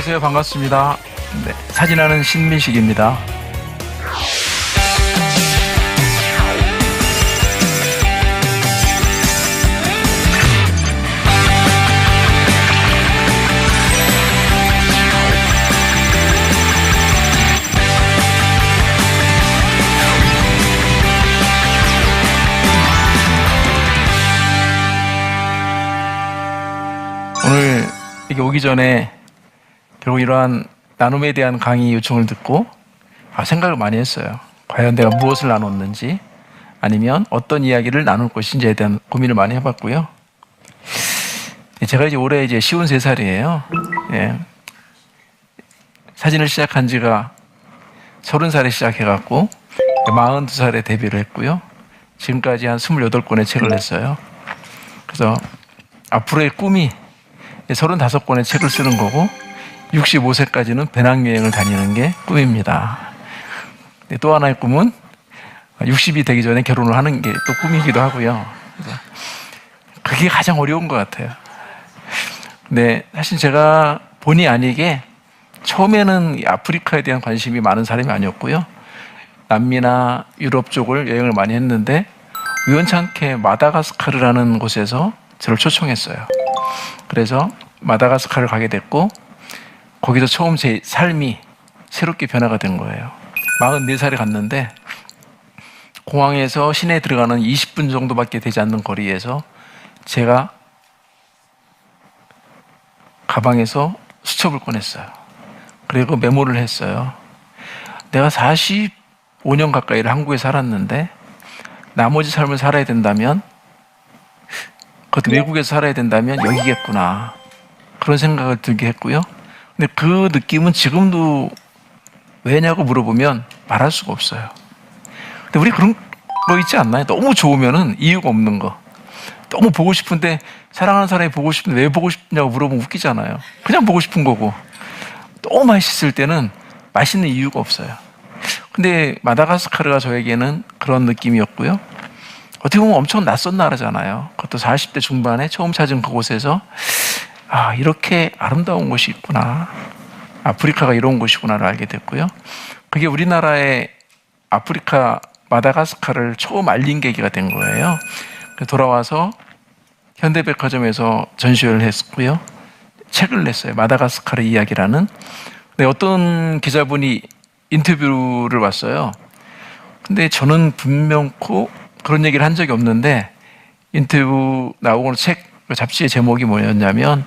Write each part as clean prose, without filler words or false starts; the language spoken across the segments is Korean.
안녕하세요. 반갑습니다. 네, 사진하는 신민식입니다. 오늘 여기 오기 전에 결국 이러한 나눔에 대한 강의 요청을 듣고 생각을 많이 했어요. 과연 내가 무엇을 나눴는지 아니면 어떤 이야기를 나눌 것인지에 대한 고민을 많이 해봤고요. 제가 이제 올해 이제 53살이에요. 예. 사진을 시작한 지가 30살에 시작해갖고 42살에 데뷔를 했고요. 지금까지 한 28권의 책을 냈어요. 그래서 앞으로의 꿈이 35권의 책을 쓰는 거고 65세까지는 배낭여행을 다니는 게 꿈입니다. 또 하나의 꿈은 60이 되기 전에 결혼을 하는 게 또 꿈이기도 하고요. 그게 가장 어려운 것 같아요. 근데 사실 제가 본의 아니게 처음에는 아프리카에 대한 관심이 많은 사람이 아니었고요. 남미나 유럽 쪽을 여행을 많이 했는데 우연찮게 마다가스카르라는 곳에서 저를 초청했어요. 그래서 마다가스카르를 가게 됐고 거기서 처음 제 삶이 새롭게 변화가 된 거예요. 44살에 갔는데 공항에서 시내에 들어가는 20분 정도밖에 되지 않는 거리에서 제가 가방에서 수첩을 꺼냈어요. 그리고 메모를 했어요. 내가 45년 가까이를 한국에 살았는데 나머지 삶을 살아야 된다면, 그것도 외국에서 살아야 된다면 여기겠구나, 그런 생각을 들게 했고요. 근데 그 느낌은 지금도 왜냐고 물어보면 말할 수가 없어요. 근데 우리 그런 거 있지 않나요? 너무 좋으면은 이유가 없는 거. 너무 보고 싶은데, 사랑하는 사람이 보고 싶은데 왜 보고 싶냐고 물어보면 웃기잖아요. 그냥 보고 싶은 거고. 너무 맛있을 때는 맛있는 이유가 없어요. 근데 마다가스카르가 저에게는 그런 느낌이었고요. 어떻게 보면 엄청 낯선 나라잖아요. 그것도 40대 중반에 처음 찾은 그곳에서 이렇게 아름다운 곳이 있구나, 아프리카가 이런 곳이구나를 알게 됐고요. 그게 우리나라의 아프리카 마다가스카르를 처음 알린 계기가 된 거예요. 돌아와서 현대백화점에서 전시회를 했고요. 책을 냈어요. 마다가스카르 이야기라는. 근데 어떤 기자분이 인터뷰를 왔어요. 근데 저는 분명코 그런 얘기를 한 적이 없는데, 인터뷰 나오고 잡지의 제목이 뭐였냐면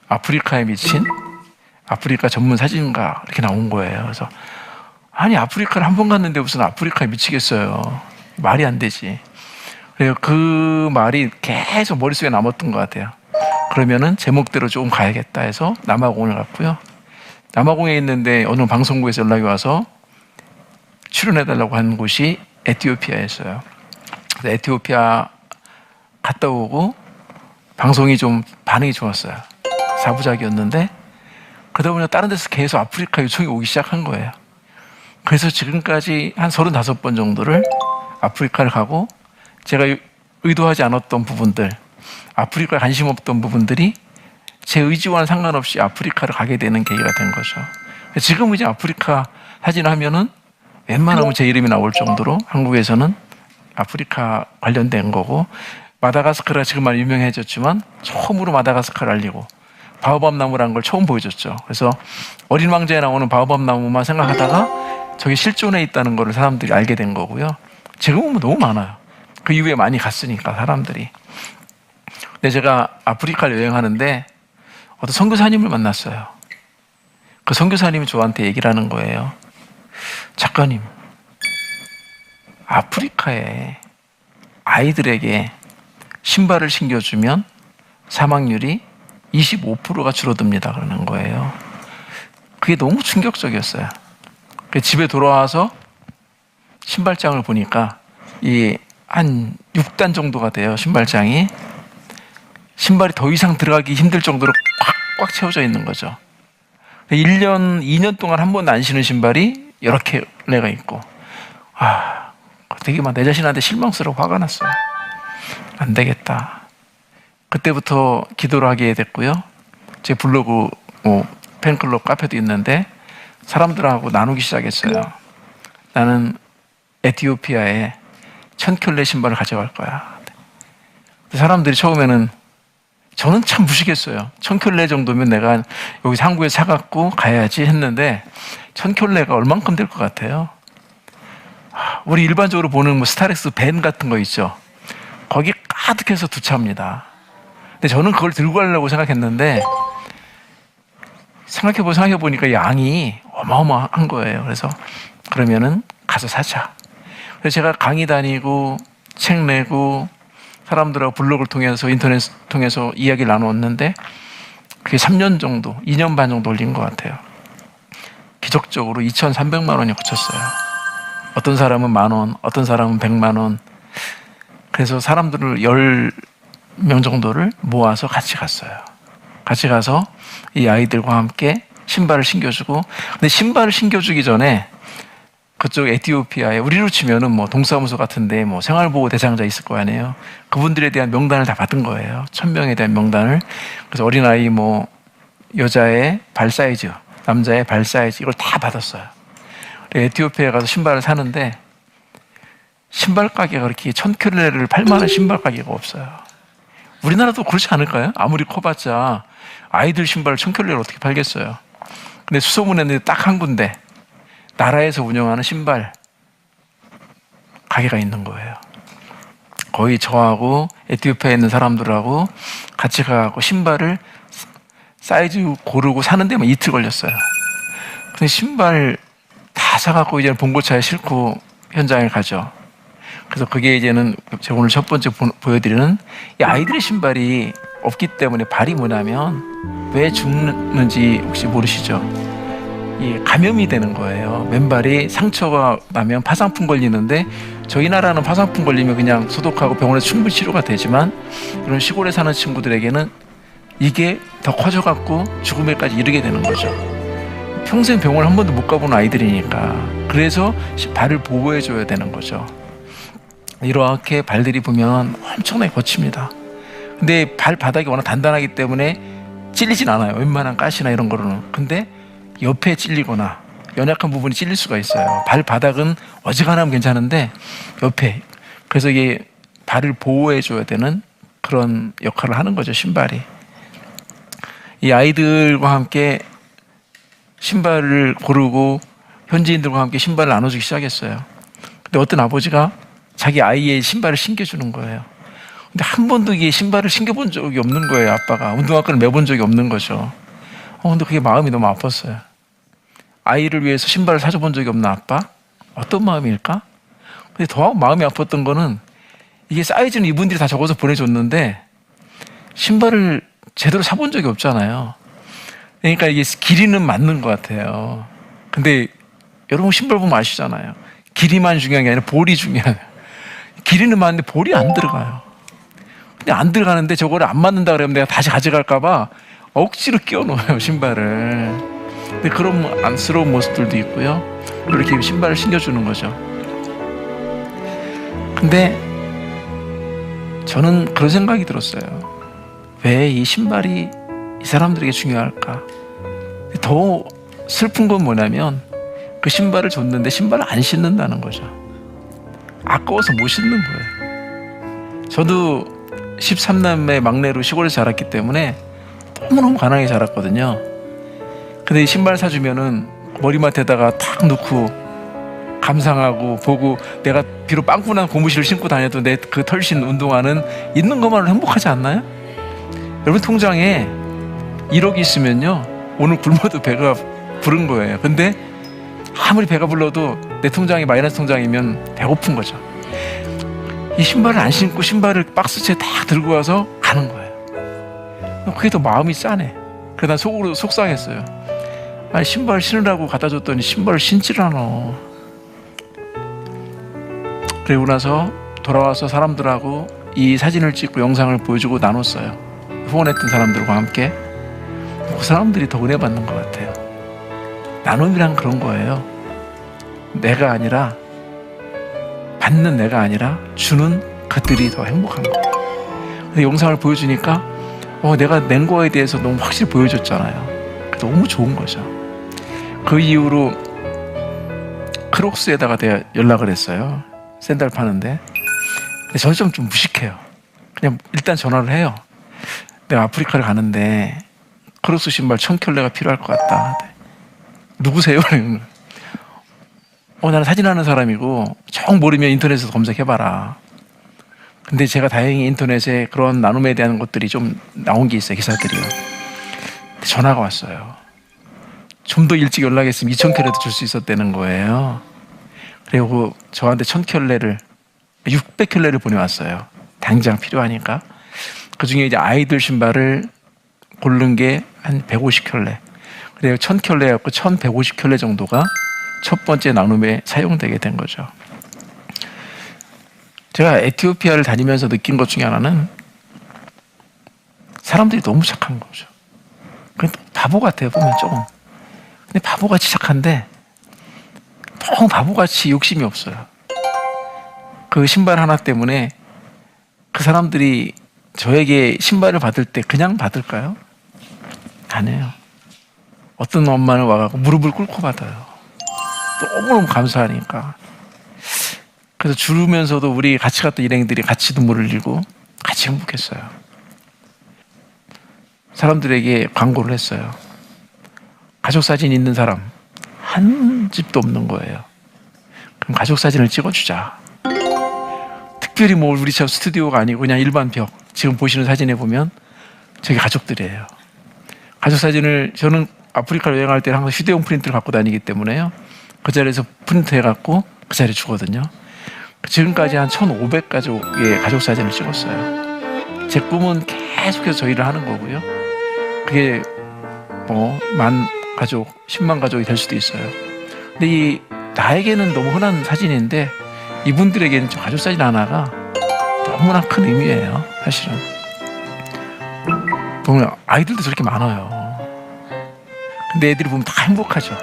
아프리카에 미친 아프리카 전문 사진가, 이렇게 나온 거예요. 그래서 아니, 아프리카를 한 번 갔는데 무슨 아프리카에 미치겠어요. 말이 안 되지. 그래서 그 말이 계속 머릿속에 남았던 것 같아요. 그러면은 제목대로 조금 가야겠다 해서 남아공을 갔고요. 남아공에 있는데 어느 방송국에서 연락이 와서 출연해달라고 한 곳이 에티오피아였어요. 그래서 에티오피아 갔다 오고 방송이 좀 반응이 좋았어요. 4부작이었는데 그러다 보니 다른 데서 계속 아프리카 요청이 오기 시작한 거예요. 그래서 지금까지 한 35번 정도를 아프리카를 가고, 제가 의도하지 않았던 부분들, 아프리카에 관심 없던 부분들이 제 의지와는 상관없이 아프리카를 가게 되는 계기가 된 거죠. 지금 이제 아프리카 사진하면은 웬만하면 제 이름이 나올 정도로 한국에서는 아프리카 관련된 거고, 마다가스카르가 지금 많이 유명해졌지만 처음으로 마다가스카르를 알리고 바오밥 나무라는 걸 처음 보여줬죠. 그래서 어린 왕자에 나오는 바오밥 나무만 생각하다가 저게 실존에 있다는 걸 사람들이 알게 된 거고요. 지금은 너무 많아요. 그 이후에 많이 갔으니까 사람들이. 근데 제가 아프리카를 여행하는데 어떤 선교사님을 만났어요. 그 선교사님이 저한테 얘기를 하는 거예요. 작가님, 아프리카에 아이들에게 신발을 신겨주면 사망률이 25%가 줄어듭니다, 그러는 거예요. 그게 너무 충격적이었어요. 집에 돌아와서 신발장을 보니까 한 6단 정도가 돼요, 신발장이. 신발이 더 이상 들어가기 힘들 정도로 꽉 채워져 있는 거죠. 1년, 2년 동안 한 번도 안 신은 신발이 여러 켤레가 있고, 되게 막 내 자신한테 실망스러워 화가 났어요. 안 되겠다. 그때부터 기도를 하게 됐고요. 제 블로그 팬클럽 카페도 있는데 사람들하고 나누기 시작했어요. 나는 에티오피아에 1000켤레 신발을 가져갈 거야. 사람들이 처음에는 저는 참 무식했어요. 1000켤레 정도면 내가 여기 한국에 사갖고 가야지 했는데 1000켤레가 얼만큼 될 것 같아요? 우리 일반적으로 보는 뭐 스타렉스 밴 같은 거 있죠. 거기 가득해서 두 차입니다. 근데 저는 그걸 들고 가려고 생각했는데 생각해보니까 양이 어마어마한 거예요. 그래서 그러면은 가서 사자. 그래서 제가 강의 다니고 책 내고 사람들하고 블로그를 통해서 인터넷 통해서 이야기를 나누었는데 그게 3년 정도, 2년 반 정도 걸린 것 같아요. 기적적으로 2,300만 원이 거쳤어요. 어떤 사람은 10,000원, 어떤 사람은 100만 원. 그래서 사람들을 10명 정도를 모아서 같이 갔어요. 같이 가서 이 아이들과 함께 신발을 신겨주고, 근데 신발을 신겨주기 전에 그쪽 에티오피아에 우리로 치면은 뭐 동사무소 같은데 뭐 생활보호 대상자 있을 거 아니에요. 그분들에 대한 명단을 다 받은 거예요. 1000명에 대한 명단을. 그래서 어린아이 뭐 여자의 발 사이즈, 남자의 발 사이즈 이걸 다 받았어요. 에티오피아에 가서 신발을 사는데 신발 가게가 그렇게 1000켤레를 팔 만한 신발 가게가 없어요. 우리나라도 그렇지 않을까요? 아무리 커봤자 아이들 신발을 1000켤레를 어떻게 팔겠어요. 근데 수소문했는데 딱 한 군데 나라에서 운영하는 신발 가게가 있는 거예요. 거의 저하고 에티오피아에 있는 사람들하고 같이 가고 신발을 사이즈 고르고 사는 데만 이틀 걸렸어요. 근데 신발 다 사갖고 이제 봉고차에 싣고 현장에 가죠. 그래서 그게 이제는 제가 오늘 첫 번째 보여드리는 이 아이들의 신발이 없기 때문에 발이 뭐냐면 왜 죽는지 혹시 모르시죠? 이 감염이 되는 거예요. 맨발이 상처가 나면 파상풍 걸리는데 저희 나라는 파상풍 걸리면 그냥 소독하고 병원에서 충분히 치료가 되지만 이런 시골에 사는 친구들에게는 이게 더 커져갖고 죽음에까지 이르게 되는 거죠. 평생 병원을 한 번도 못 가본 아이들이니까. 그래서 발을 보호해줘야 되는 거죠. 이렇게 발들이 보면 엄청나게 거칩니다. 근데 발바닥이 워낙 단단하기 때문에 찔리진 않아요. 웬만한 가시나 이런 거로는. 근데 옆에 찔리거나 연약한 부분이 찔릴 수가 있어요. 발바닥은 어지간하면 괜찮은데 옆에. 그래서 이게 발을 보호해줘야 되는 그런 역할을 하는 거죠, 신발이. 이 아이들과 함께 신발을 고르고 현지인들과 함께 신발을 나눠주기 시작했어요. 근데 어떤 아버지가 자기 아이의 신발을 신겨주는 거예요. 근데 한 번도 이게 신발을 신겨본 적이 없는 거예요, 아빠가. 운동화끈을 매본 적이 없는 거죠. 근데 그게 마음이 너무 아팠어요. 아이를 위해서 신발을 사줘본 적이 없는 아빠? 어떤 마음일까? 근데 더 마음이 아팠던 거는 이게 사이즈는 이분들이 다 적어서 보내줬는데 신발을 제대로 사본 적이 없잖아요. 그러니까 이게 길이는 맞는 것 같아요. 근데 여러분 신발 보면 아시잖아요. 길이만 중요한 게 아니라 볼이 중요해요. 길이는 맞는데 볼이 안 들어가요. 근데 안 들어가는데 저거를 안 맞는다 그러면 내가 다시 가져갈까봐 억지로 끼워 넣어요, 신발을. 근데 그런 안쓰러운 모습들도 있고요. 이렇게 신발을 신겨주는 거죠. 근데 저는 그런 생각이 들었어요. 왜 이 신발이 이 사람들에게 중요할까? 더 슬픈 건 뭐냐면 그 신발을 줬는데 신발을 안 신는다는 거죠. 아까워서 못 신는 거예요. 저도 13남매 막내로 시골에서 자랐기 때문에 너무너무 가난하게 자랐거든요. 근데 이 신발 사주면은 머리맡에다가 탁 놓고 감상하고 보고 내가 비록 빵꾸난 고무신을 신고 다녀도 내 그 털신 운동화는 있는 것만으로 행복하지 않나요? 여러분 통장에 1억이 있으면요 오늘 굶어도 배가 부른 거예요. 근데 아무리 배가 불러도 내 통장이 마이너스 통장이면 배고픈 거죠. 이 신발을 안 신고 신발을 박스채 딱 들고 와서 가는 거예요. 그게 더 마음이 짠해. 그래서 난 속으로 속상했어요. 아니 신발 신으라고 갖다 줬더니 신발을 신질 않아. 그리고 나서 돌아와서 사람들하고 이 사진을 찍고 영상을 보여주고 나눴어요. 후원했던 사람들과 함께. 그 사람들이 더 은혜 받는 것 같아요. 나눔이란 그런 거예요. 내가 아니라 받는 내가 아니라 주는 그들이 더 행복한 거예요. 근데 영상을 보여주니까 내가 낸 거에 대해서 너무 확실히 보여줬잖아요. 너무 좋은 거죠. 그 이후로 크록스에다가 내가 연락을 했어요. 샌들 파는데. 근데 저는 좀 무식해요. 그냥 일단 전화를 해요. 내가 아프리카를 가는데 크록스 신발 1000켤레가 필요할 것 같다. 누구세요? 나는 사진하는 사람이고 정 모르면 인터넷에서 검색해봐라. 근데 제가 다행히 인터넷에 그런 나눔에 대한 것들이 좀 나온 게 있어요. 기사들이요. 전화가 왔어요. 좀 더 일찍 연락했으면 2000켤레도 줄 수 있었다는 거예요. 그리고 저한테 1000켤레를 600켤레를 보내왔어요. 당장 필요하니까. 그 중에 이제 아이들 신발을 고른 게 한 150켤레. 그래서 1000켤레였고 1150켤레 정도가 첫 번째 나눔에 사용되게 된 거죠. 제가 에티오피아를 다니면서 느낀 것 중에 하나는 사람들이 너무 착한 거죠. 바보 같아요, 보면 조금. 근데 바보같이 착한데 너무 바보같이 욕심이 없어요. 그 신발 하나 때문에 그 사람들이 저에게 신발을 받을 때 그냥 받을까요? 아니에요. 어떤 엄마는 와가지고 무릎을 꿇고 받아요. 너무너무 감사하니까. 그래서 주르면서도 우리 같이 갔던 일행들이 같이 눈물을 흘리고 같이 행복했어요. 사람들에게 광고를 했어요. 가족 사진 있는 사람 한 집도 없는 거예요. 그럼 가족 사진을 찍어주자. 특별히 뭐 우리처럼 스튜디오가 아니고 그냥 일반 벽. 지금 보시는 사진에 보면 저게 가족들이에요. 가족 사진을 저는 아프리카 여행할 때는 항상 휴대용 프린트를 갖고 다니기 때문에요. 그 자리에서 프린트해갖고 그 자리에 주거든요. 지금까지 한 1500가족의 가족 사진을 찍었어요. 제 꿈은 계속해서 저 일을 하는 거고요. 그게 뭐 10,000가족, 100,000가족이 될 수도 있어요. 근데 나에게는 너무 흔한 사진인데 이분들에게는 저 가족 사진 하나가 너무나 큰 의미예요. 사실은. 보면 아이들도 저렇게 많아요. 근데 애들이 보면 다 행복하죠.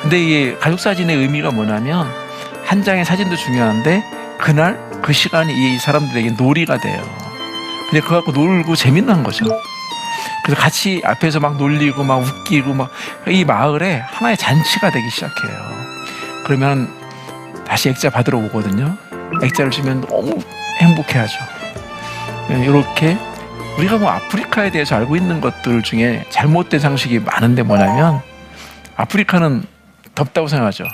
근데 이게 가족 사진의 의미가 뭐냐면 한 장의 사진도 중요한데 그날 그 시간이 이 사람들에게 놀이가 돼요. 근데 그거 갖고 놀고 재밌는 거죠. 그래서 같이 앞에서 막 놀리고 막 웃기고 막 이 마을에 하나의 잔치가 되기 시작해요. 그러면 다시 액자 받으러 오거든요. 액자를 주면 너무 행복해하죠. 이렇게 우리가 뭐 아프리카에 대해서 알고 있는 것들 중에 잘못된 상식이 많은데 뭐냐면 아프리카는 덥다고 생각하죠.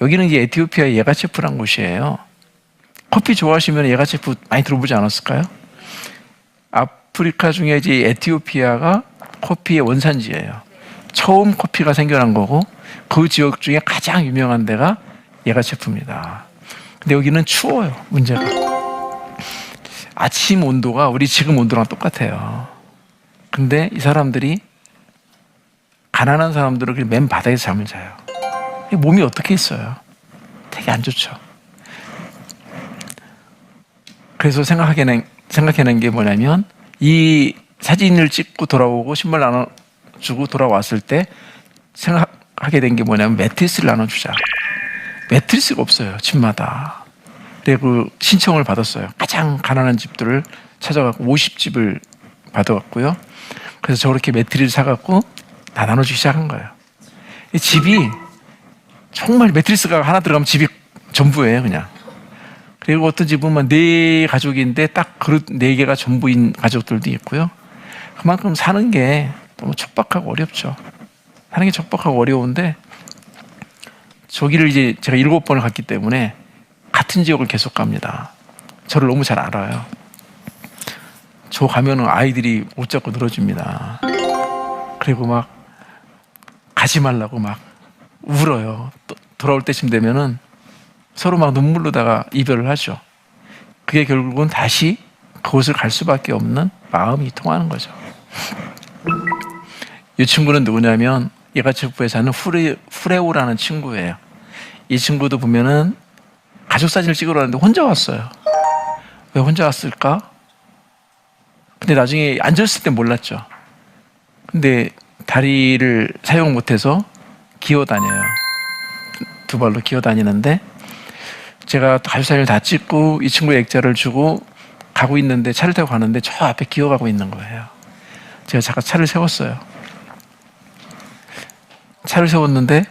여기는 이제 에티오피아의 예가체프란 곳이에요. 커피 좋아하시면 예가체프 많이 들어보지 않았을까요? 아프리카 중에 이제 에티오피아가 커피의 원산지예요. 처음 커피가 생겨난 거고 그 지역 중에 가장 유명한 데가 예가체프입니다. 근데 여기는 추워요. 문제가. 아침 온도가 우리 지금 온도랑 똑같아요. 근데 이 사람들이 가난한 사람들은 맨 바닥에서 잠을 자요. 몸이 어떻게 있어요? 되게 안 좋죠. 그래서 생각해낸 게 뭐냐면 이 사진을 찍고 돌아오고 신발 나눠주고 돌아왔을 때 생각하게 된 게 뭐냐면 매트리스를 나눠주자. 매트리스가 없어요. 집마다. 그리고 신청을 받았어요. 가장 가난한 집들을 찾아가고 50집을 받아왔고요. 그래서 저렇게 매트리를 사갖고 다 나눠주기 시작한 거예요. 이 집이 정말 매트리스가 하나 들어가면 집이 전부예요, 그냥. 그리고 어떤 집은 4가족인데 딱 그릇 4개가 전부인 가족들도 있고요. 그만큼 사는 게 너무 척박하고 어렵죠. 사는 게 척박하고 어려운데 저기를 이제 제가 7번을 갔기 때문에 같은 지역을 계속 갑니다. 저를 너무 잘 알아요. 저 가면은 아이들이 옷 잡고 늘어집니다. 그리고 막 가지 말라고 막 울어요. 또 돌아올 때쯤 되면은 서로 막 눈물로다가 이별을 하죠. 그게 결국은 다시 그곳을 갈 수밖에 없는 마음이 통하는 거죠. 이 친구는 누구냐면 예가체프에 사는 후레오라는 친구예요. 이 친구도 보면은 가족 사진을 찍으러 왔는데 혼자 왔어요. 왜 혼자 왔을까? 근데 나중에 앉았을 땐 몰랐죠. 근데 다리를 사용 못해서 기어 다녀요. 2발로 기어 다니는데 제가 가족 사진을 다 찍고 이 친구의 액자를 주고 가고 있는데 차를 타고 가는데 저 앞에 기어가고 있는 거예요. 제가 잠깐 차를 세웠어요. 차를 세웠는데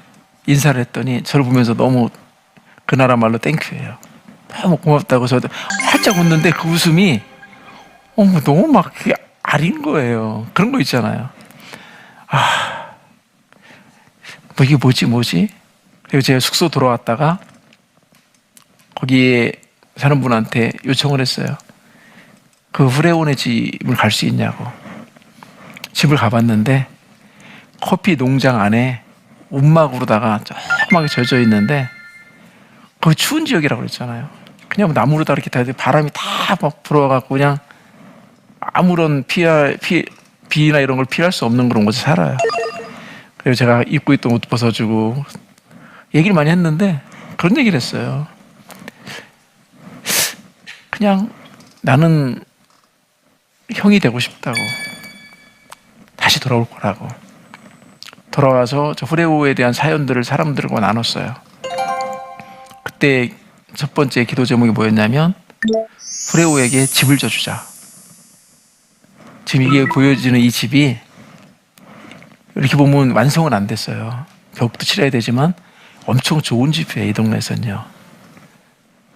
인사를 했더니 저를 보면서 너무 그 나라 말로 땡큐예요. 너무 고맙다고. 저도 활짝 웃는데 그 웃음이 너무 막 아린 거예요. 그런 거 있잖아요. 뭐 이게 뭐지? 그리고 제가 숙소 돌아왔다가 거기에 사는 분한테 요청을 했어요. 그 후레온의 집을 갈 수 있냐고. 집을 가봤는데 커피 농장 안에 움막으로다가 조그맣게 젖어 있는데 거기 추운 지역이라고 그랬잖아요. 그냥 나무로다 이렇게 다 바람이 다 막 불어와갖고 그냥 아무런 비나 이런 걸 피할 수 없는 그런 곳에 살아요. 그리고 제가 입고 있던 옷 벗어주고 얘기를 많이 했는데 그런 얘기를 했어요. 그냥 나는 형이 되고 싶다고. 다시 돌아올 거라고. 돌아와서 저 후레오에 대한 사연들을 사람들과 나눴어요. 그때 첫 번째 기도 제목이 뭐였냐면 후레오에게 집을 줘주자. 지금 이게 보여지는 이 집이 이렇게 보면 완성은 안 됐어요. 벽도 칠해야 되지만 엄청 좋은 집이에요. 이 동네에서는요.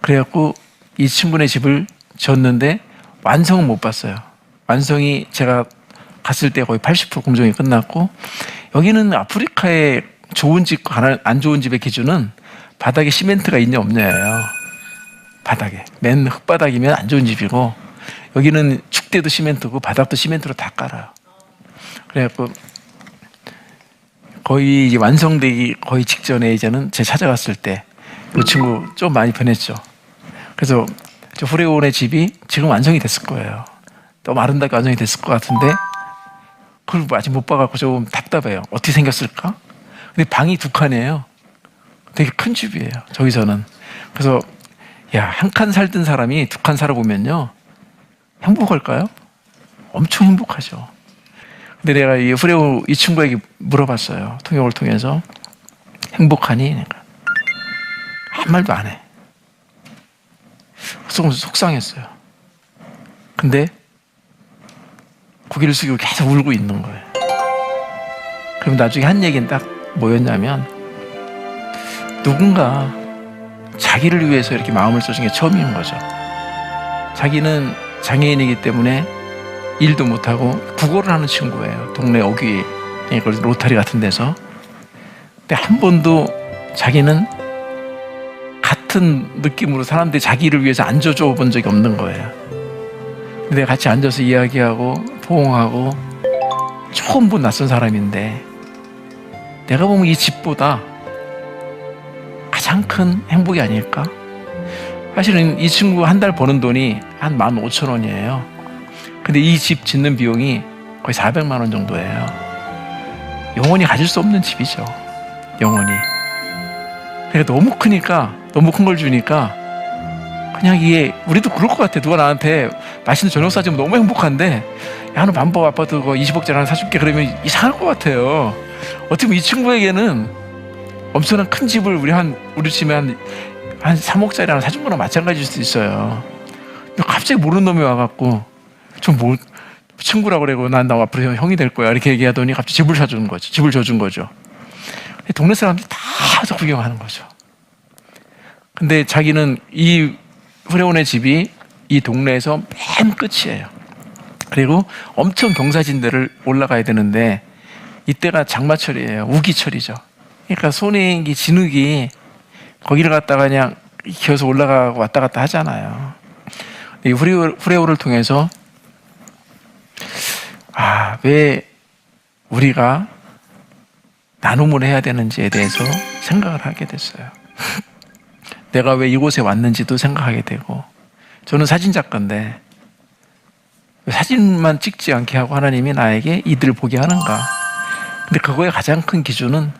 그래갖고 이 친구네 집을 줬는데 완성은 못 봤어요. 완성이 제가 갔을 때 거의 80% 공정이 끝났고, 여기는 아프리카의 좋은 집과 안 좋은 집의 기준은 바닥에 시멘트가 있냐 없냐예요. 바닥에. 맨 흙바닥이면 안 좋은 집이고, 여기는 축대도 시멘트고 바닥도 시멘트로 다 깔아요. 그래갖고 거의 이제 완성되기 거의 직전에 이제는 제가 찾아갔을 때 이 친구 좀 많이 변했죠. 그래서 저 후레온의 집이 지금 완성이 됐을 거예요. 너무 아름답게 완성이 됐을 것 같은데 그걸 아직 못 봐갖고 좀 답답해요. 어떻게 생겼을까? 근데 방이 2칸이에요. 되게 큰 집이에요. 저기서는. 그래서 한 칸 살던 사람이 2칸 살아보면요. 행복할까요? 엄청 행복하죠. 근데 내가 이 후레오 이 친구에게 물어봤어요. 통역을 통해서. 행복하니? 그러니까 한 말도 안 해. 속상했어요. 근데 고개를 숙이고 계속 울고 있는 거예요. 그럼 나중에 한 얘기는 딱 뭐였냐면 누군가 자기를 위해서 이렇게 마음을 써준 게 처음인 거죠. 자기는 장애인이기 때문에 일도 못하고 국어를 하는 친구예요. 동네 어귀 로타리 같은 데서. 근데 한 번도 자기는 같은 느낌으로 사람들이 자기를 위해서 앉아줘 본 적이 없는 거예요. 근데 같이 앉아서 이야기하고 포옹하고 처음 본 낯선 사람인데 내가 보면 이 집보다 가장 큰 행복이 아닐까? 사실은 이 친구 한 달 버는 돈이 한 15,000원이에요. 근데 이 집 짓는 비용이 거의 400만 원 정도예요. 영원히 가질 수 없는 집이죠. 영원히. 그러니까 너무 크니까, 너무 큰 걸 주니까 그냥 이게 우리도 그럴 것 같아. 누가 나한테 맛있는 저녁 사주면 너무 행복한데 야, 너 반법 아파트 그거 20억짜리 하나 사줄게 그러면 이상할 것 같아요. 어떻게 보면 이 친구에게는 엄청난 큰 집을 우리 집에 한 3억짜리 하나 사준 거랑 마찬가지일 수도 있어요. 근데 갑자기 모르는 놈이 와갖고 친구라고 그러고 나 앞으로 형이 될 거야 이렇게 얘기하더니 갑자기 집을 사주는 거죠. 집을 줘준 거죠. 동네 사람들이 다 와서 구경하는 거죠. 근데 자기는 이 후레온의 집이 이 동네에서 맨 끝이에요. 그리고 엄청 경사진대를 올라가야 되는데 이때가 장마철이에요. 우기철이죠. 그러니까 소나기 진흙이 거기를 갔다가 그냥 기어서 올라가고 왔다 갔다 하잖아요. 이 후레오를 통해서 왜 우리가 나눔을 해야 되는지에 대해서 생각을 하게 됐어요. 내가 왜 이곳에 왔는지도 생각하게 되고, 저는 사진작가인데 왜 사진만 찍지 않게 하고 하나님이 나에게 이들을 보게 하는가? 근데 그거의 가장 큰 기준은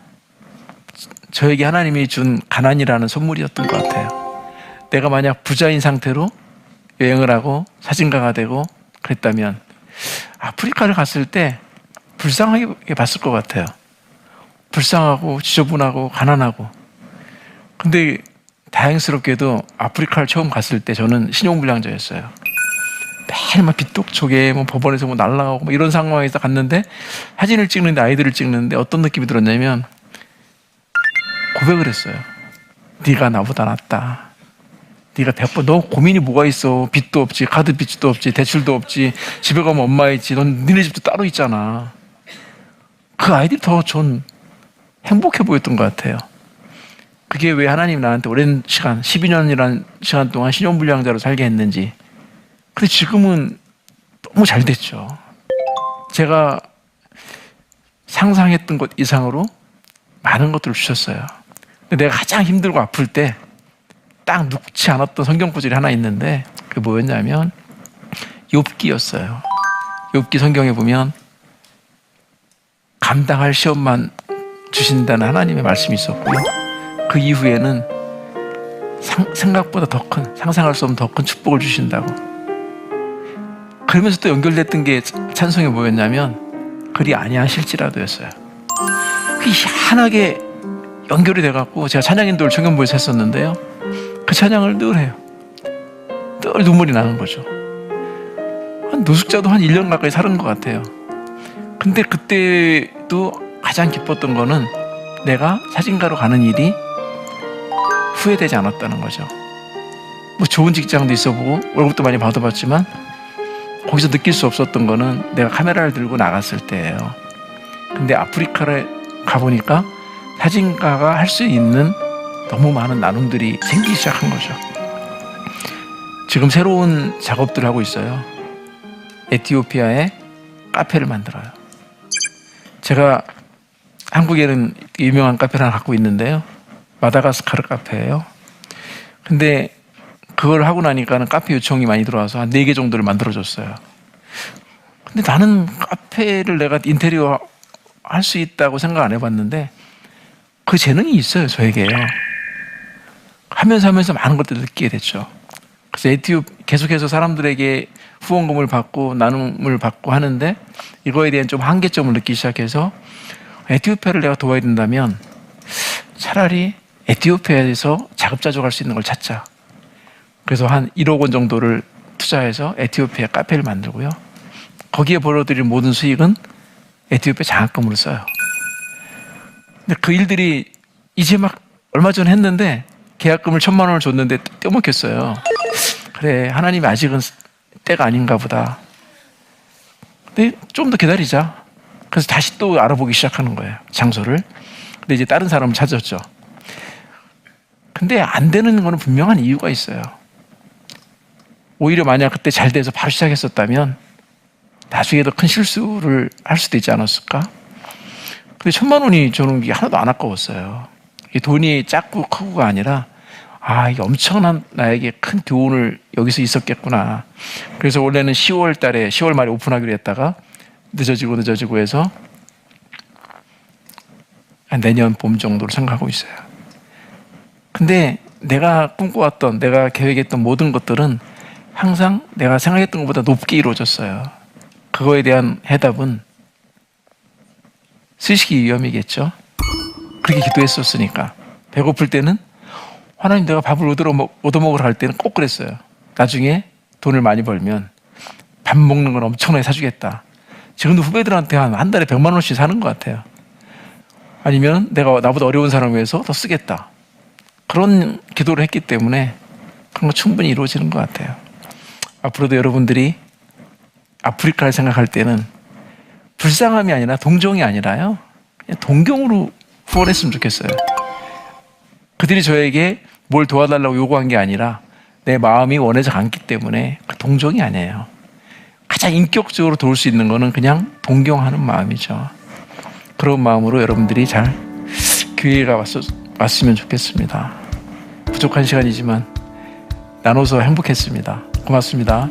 저에게 하나님이 준 가난이라는 선물이었던 것 같아요. 내가 만약 부자인 상태로 여행을 하고 사진가가 되고 그랬다면 아프리카를 갔을 때 불쌍하게 봤을 것 같아요. 불쌍하고 지저분하고 가난하고. 근데 다행스럽게도 아프리카를 처음 갔을 때 저는 신용불량자였어요. 매일 막 빚독촉에 법원에서 날아가고 이런 상황에서 갔는데 사진을 찍는데 아이들을 찍는데 어떤 느낌이 들었냐면 고백을 했어요. 네가 나보다 낫다. 네가 100번, 너 고민이 뭐가 있어. 빚도 없지, 카드 빚도 없지, 대출도 없지, 집에 가면 엄마 있지, 넌 니네 집도 따로 있잖아. 그 아이들이 더 전 행복해 보였던 것 같아요. 그게 왜 하나님 나한테 오랜 시간, 12년이라는 시간 동안 신용불량자로 살게 했는지. 근데 지금은 너무 잘 됐죠. 제가 상상했던 것 이상으로 많은 것들을 주셨어요. 근데 내가 가장 힘들고 아플 때 딱 묵지 않았던 성경 구절이 하나 있는데 그게 뭐였냐면 욥기였어요. 욥기 성경에 보면 감당할 시험만 주신다는 하나님의 말씀이 있었고요. 그 이후에는 생각보다 더 큰, 상상할 수 없는 더 큰 축복을 주신다고. 그러면서 또 연결됐던 게 찬송이 뭐였냐면 그리 아니하실지라도였어요. 그게 희한하게 연결이 돼갖고 제가 찬양인도를 청년부에서 했었는데요. 그 찬양을 늘 해요. 늘 눈물이 나는 거죠. 한 노숙자도 한 1년 가까이 살은 것 같아요. 근데 그때도 가장 기뻤던 거는 내가 사진가로 가는 일이 후회되지 않았다는 거죠. 뭐 좋은 직장도 있어보고 월급도 많이 받아봤지만 거기서 느낄 수 없었던 거는 내가 카메라를 들고 나갔을 때예요. 근데 아프리카를 가보니까 사진가가 할 수 있는 너무 많은 나눔들이 생기기 시작한 거죠. 지금 새로운 작업들을 하고 있어요. 에티오피아에 카페를 만들어요. 제가 한국에는 유명한 카페를 하나 갖고 있는데요. 마다가스카르 카페예요. 근데 그걸 하고 나니까는 카페 요청이 많이 들어와서 한 4개 정도를 만들어줬어요. 근데 나는 카페를 내가 인테리어 할 수 있다고 생각 안 해봤는데 그 재능이 있어요, 저에게요. 하면서 많은 것들을 느끼게 됐죠. 그래서 계속해서 사람들에게 후원금을 받고 나눔을 받고 하는데 이거에 대한 좀 한계점을 느끼기 시작해서 에티오피아를 내가 도와야 된다면 차라리 에티오피아에서 자급자족할 수 있는 걸 찾자. 그래서 한 1억 원 정도를 투자해서 에티오피아 카페를 만들고요. 거기에 벌어들인 모든 수익은 에티오피아 장학금으로 써요. 근데 그 일들이 이제 막 얼마 전에 했는데 계약금을 1,000만 원을 줬는데 떼먹혔어요. 그래, 하나님이 아직은 때가 아닌가 보다. 근데 좀 더 기다리자. 그래서 다시 또 알아보기 시작하는 거예요, 장소를. 근데 이제 다른 사람을 찾았죠. 근데 안 되는 거는 분명한 이유가 있어요. 오히려 만약 그때 잘 돼서 바로 시작했었다면 나중에 더 큰 실수를 할 수도 있지 않았을까? 근데 1,000만 원이 저는 이게 하나도 안 아까웠어요. 이 돈이 작고 크고가 아니라 이게 엄청난 나에게 큰 교훈을 여기서 있었겠구나. 그래서 원래는 10월 말에 오픈하기로 했다가 늦어지고 해서 내년 봄 정도로 생각하고 있어요. 근데 내가 꿈꿔왔던, 내가 계획했던 모든 것들은 항상 내가 생각했던 것보다 높게 이루어졌어요. 그거에 대한 해답은 쓰시기 위험이겠죠. 그렇게 기도했었으니까. 배고플 때는 하나님, 내가 밥을 얻어먹으러 갈 때는 꼭 그랬어요. 나중에 돈을 많이 벌면 밥 먹는 건 엄청나게 사주겠다. 지금도 후배들한테 한 달에 100만 원씩 사는 것 같아요. 아니면 내가 나보다 어려운 사람을 위해서 더 쓰겠다. 그런 기도를 했기 때문에 그런 거 충분히 이루어지는 것 같아요. 앞으로도 여러분들이 아프리카를 생각할 때는 불쌍함이 아니라 동정이 아니라요, 그냥 동경으로 후원했으면 좋겠어요. 그들이 저에게 뭘 도와달라고 요구한 게 아니라 내 마음이 원해서 갔기 때문에 그 동정이 아니에요. 가장 인격적으로 도울 수 있는 거는 그냥 동경하는 마음이죠. 그런 마음으로 여러분들이 잘 기회가 왔으면 좋겠습니다. 부족한 시간이지만 나눠서 행복했습니다. 고맙습니다.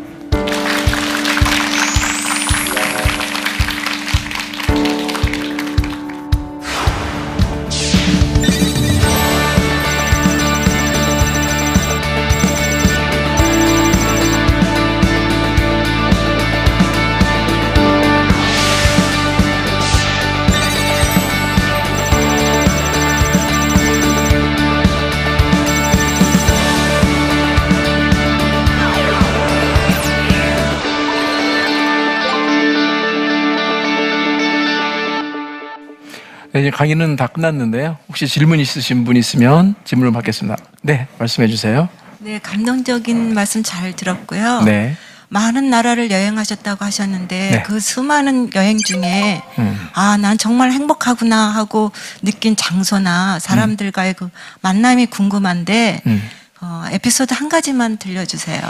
네, 이제 강의는 다 끝났는데요. 혹시 질문 있으신 분 있으면 질문을 받겠습니다. 네, 말씀해 주세요. 네, 감동적인 말씀 잘 들었고요. 네. 많은 나라를 여행하셨다고 하셨는데 네. 그 수많은 여행 중에 아, 난 정말 행복하구나 하고 느낀 장소나 사람들과의 그 만남이 궁금한데 에피소드 한 가지만 들려주세요.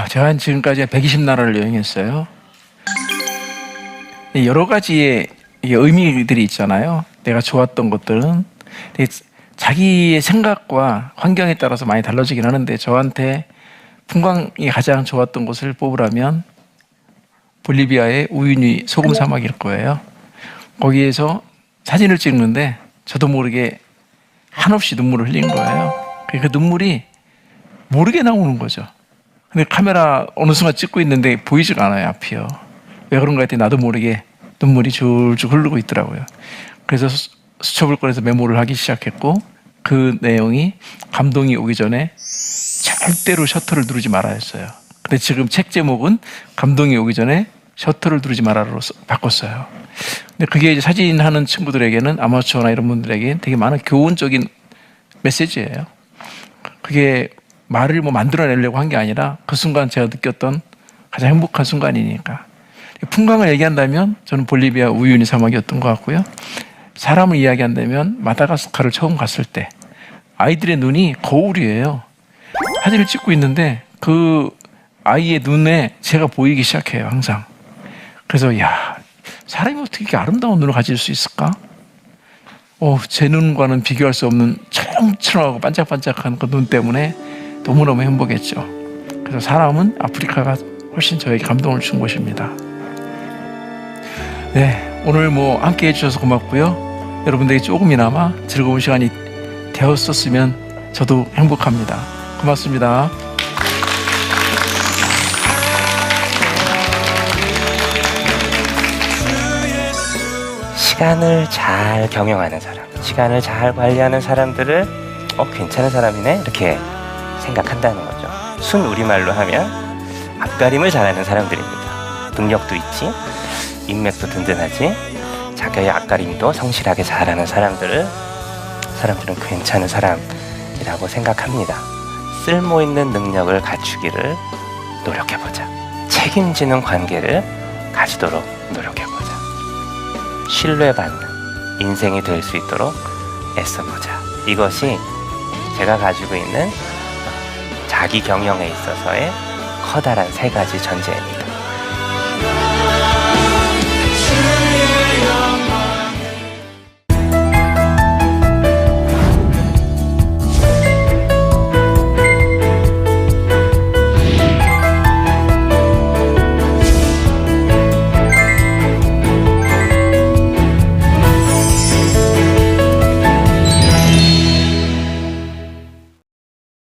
제가 지금까지 120나라를 여행했어요. 여러 가지의 의미들이 있잖아요. 내가 좋았던 것들은 자기의 생각과 환경에 따라서 많이 달라지긴 하는데 저한테 풍광이 가장 좋았던 곳을 뽑으라면 볼리비아의 우유니 소금 사막일 거예요. 거기에서 사진을 찍는데 저도 모르게 한없이 눈물을 흘린 거예요. 그 눈물이 모르게 나오는 거죠. 근데 카메라 어느 순간 찍고 있는데 보이지가 않아요, 앞이요. 왜 그런가 했더니 나도 모르게 눈물이 줄줄 흐르고 있더라고요. 그래서 수첩을 꺼내서 메모를 하기 시작했고 그 내용이 감동이 오기 전에 절대로 셔터를 누르지 말아야 했어요. 근데 지금 책 제목은 감동이 오기 전에 셔터를 누르지 말아로 바꿨어요. 근데 그게 이제 사진하는 친구들에게는 아마추어나 이런 분들에게 되게 많은 교훈적인 메시지예요. 그게 말을 만들어내려고 한 게 아니라 그 순간 제가 느꼈던 가장 행복한 순간이니까. 풍광을 얘기한다면 저는 볼리비아 우유니 사막이었던 것 같고요. 사람을 이야기한다면 마다가스카르를 처음 갔을 때 아이들의 눈이 거울이에요. 사진을 찍고 있는데 그 아이의 눈에 제가 보이기 시작해요, 항상. 그래서 야, 사람이 어떻게 이렇게 아름다운 눈을 가질 수 있을까? 제 눈과는 비교할 수 없는 초롱초롱하고 반짝반짝한 그 눈 때문에 너무너무 행복했죠. 그래서 사람은 아프리카가 훨씬 저에게 감동을 준 곳입니다. 네, 오늘 함께 해주셔서 고맙고요. 여러분들에게 조금이나마 즐거운 시간이 되었었으면 저도 행복합니다. 고맙습니다. 시간을 잘 경영하는 사람, 시간을 잘 관리하는 사람들을 괜찮은 사람이네 이렇게 생각한다는 거죠. 순 우리말로 하면 앞가림을 잘하는 사람들입니다. 능력도 있지, 인맥도 든든하지, 자기의 앞가림도 성실하게 잘하는 사람들은 괜찮은 사람이라고 생각합니다. 쓸모있는 능력을 갖추기를 노력해보자. 책임지는 관계를 가지도록 노력해보자. 신뢰받는 인생이 될 수 있도록 애써보자. 이것이 제가 가지고 있는 자기 경영에 있어서의 커다란 3가지 전제입니다.